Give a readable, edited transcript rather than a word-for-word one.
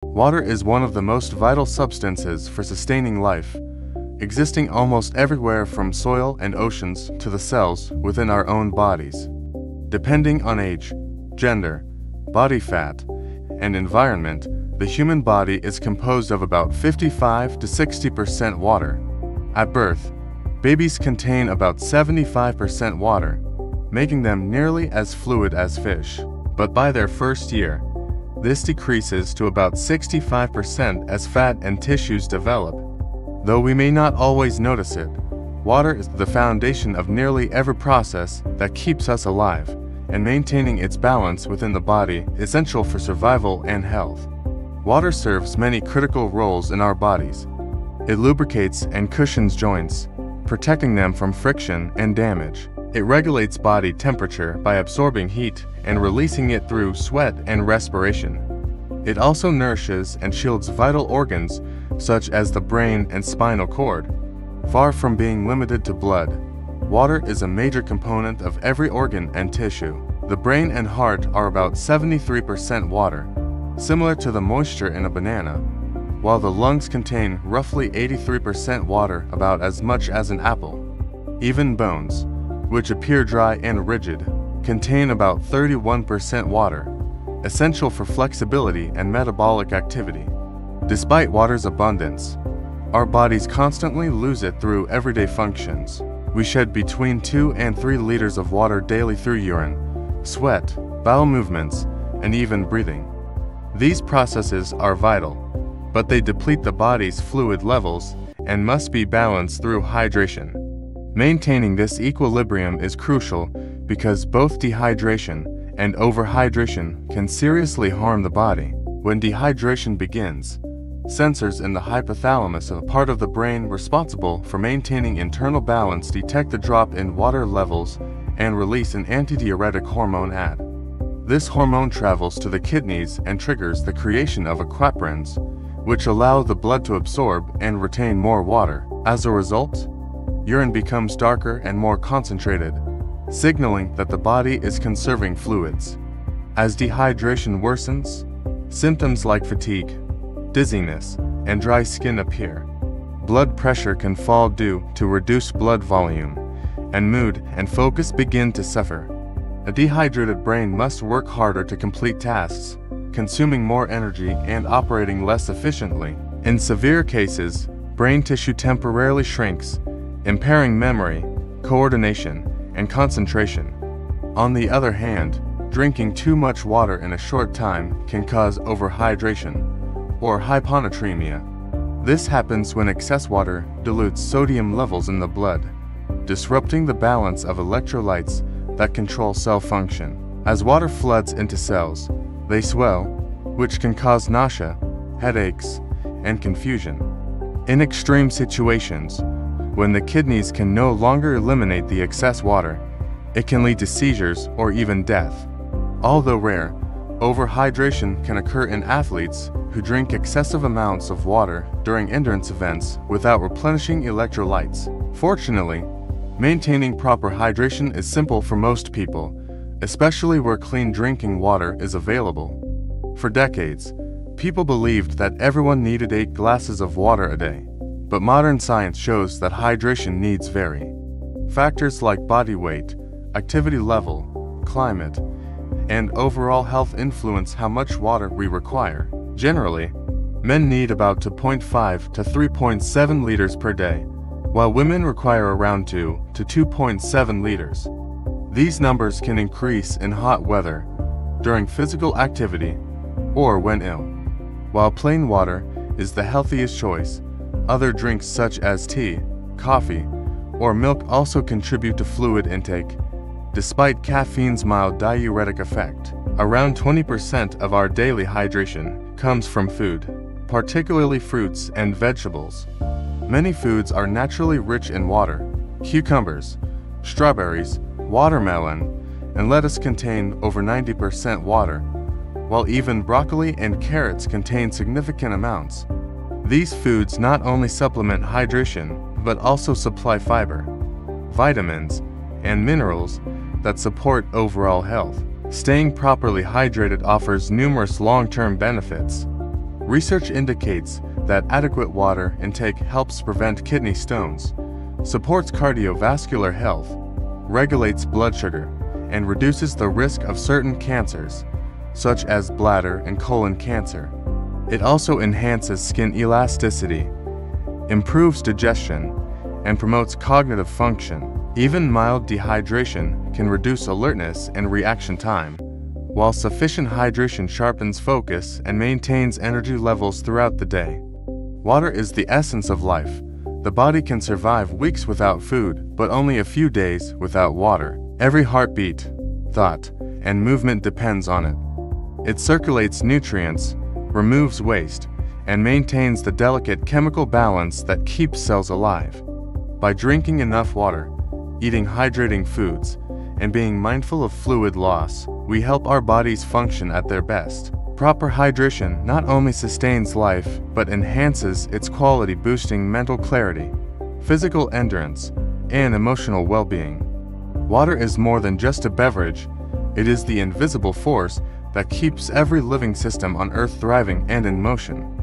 Water is one of the most vital substances for sustaining life, existing almost everywhere from soil and oceans to the cells within our own bodies. Depending on age, gender, body fat, and environment, the human body is composed of about 55 to 60% water. At birth, babies contain about 75% water, making them nearly as fluid as fish. But by their first year, this decreases to about 65% as fat and tissues develop. Though we may not always notice it, water is the foundation of nearly every process that keeps us alive, and maintaining its balance within the body is essential for survival and health. Water serves many critical roles in our bodies. It lubricates and cushions joints, protecting them from friction and damage. It regulates body temperature by absorbing heat and releasing it through sweat and respiration. It also nourishes and shields vital organs such as the brain and spinal cord. Far from being limited to blood, water is a major component of every organ and tissue. The brain and heart are about 73% water, similar to the moisture in a banana, while the lungs contain roughly 83% water, about as much as an apple. Even bones, which appear dry and rigid, contain about 31% water, essential for flexibility and metabolic activity. Despite water's abundance, our bodies constantly lose it through everyday functions. We shed between 2 and 3 liters of water daily through urine, sweat, bowel movements, and even breathing. These processes are vital, but they deplete the body's fluid levels and must be balanced through hydration. Maintaining this equilibrium is crucial because both dehydration and overhydration can seriously harm the body. When dehydration begins, sensors in the hypothalamus, a part of the brain responsible for maintaining internal balance, detect the drop in water levels and release an antidiuretic hormone AD. This hormone travels to the kidneys and triggers the creation of aquaporins, which allow the blood to absorb and retain more water. As a result, urine becomes darker and more concentrated, signaling that the body is conserving fluids. As dehydration worsens, symptoms like fatigue, dizziness, and dry skin appear. Blood pressure can fall due to reduced blood volume, and mood and focus begin to suffer. A dehydrated brain must work harder to complete tasks, consuming more energy and operating less efficiently. In severe cases, brain tissue temporarily shrinks, impairing memory, coordination, and concentration. On the other hand, drinking too much water in a short time can cause overhydration, or hyponatremia. This happens when excess water dilutes sodium levels in the blood, disrupting the balance of electrolytes that control cell function. As water floods into cells, they swell, which can cause nausea, headaches, and confusion. In extreme situations, when the kidneys can no longer eliminate the excess water, it can lead to seizures or even death. Although rare, overhydration can occur in athletes who drink excessive amounts of water during endurance events without replenishing electrolytes. Fortunately, maintaining proper hydration is simple for most people, especially where clean drinking water is available. For decades, people believed that everyone needed 8 glasses of water a day, but modern science shows that hydration needs vary. Factors like body weight, activity level, climate, and overall health influence how much water we require. Generally, men need about 2.5 to 3.7 liters per day, while women require around 2 to 2.7 liters. These numbers can increase in hot weather, during physical activity, or when ill. While plain water is the healthiest choice, other drinks such as tea, coffee, or milk also contribute to fluid intake. Despite caffeine's mild diuretic effect, around 20% of our daily hydration comes from food, particularly fruits and vegetables. Many foods are naturally rich in water. Cucumbers, strawberries, watermelon, and lettuce contain over 90% water, while even broccoli and carrots contain significant amounts. These foods not only supplement hydration, but also supply fiber, vitamins, and minerals that support overall health. Staying properly hydrated offers numerous long-term benefits. Research indicates that adequate water intake helps prevent kidney stones, supports cardiovascular health, regulates blood sugar, and reduces the risk of certain cancers, such as bladder and colon cancer. It also enhances skin elasticity, improves digestion, and promotes cognitive function. Even mild dehydration can reduce alertness and reaction time, while sufficient hydration sharpens focus and maintains energy levels throughout the day. Water is the essence of life. The body can survive weeks without food, but only a few days without water. Every heartbeat, thought, and movement depends on it. It circulates nutrients, removes waste, and maintains the delicate chemical balance that keeps cells alive. By drinking enough water, eating hydrating foods, and being mindful of fluid loss, we help our bodies function at their best. Proper hydration not only sustains life, but enhances its quality, boosting mental clarity, physical endurance, and emotional well-being. Water is more than just a beverage. It is the invisible force that keeps every living system on Earth thriving and in motion.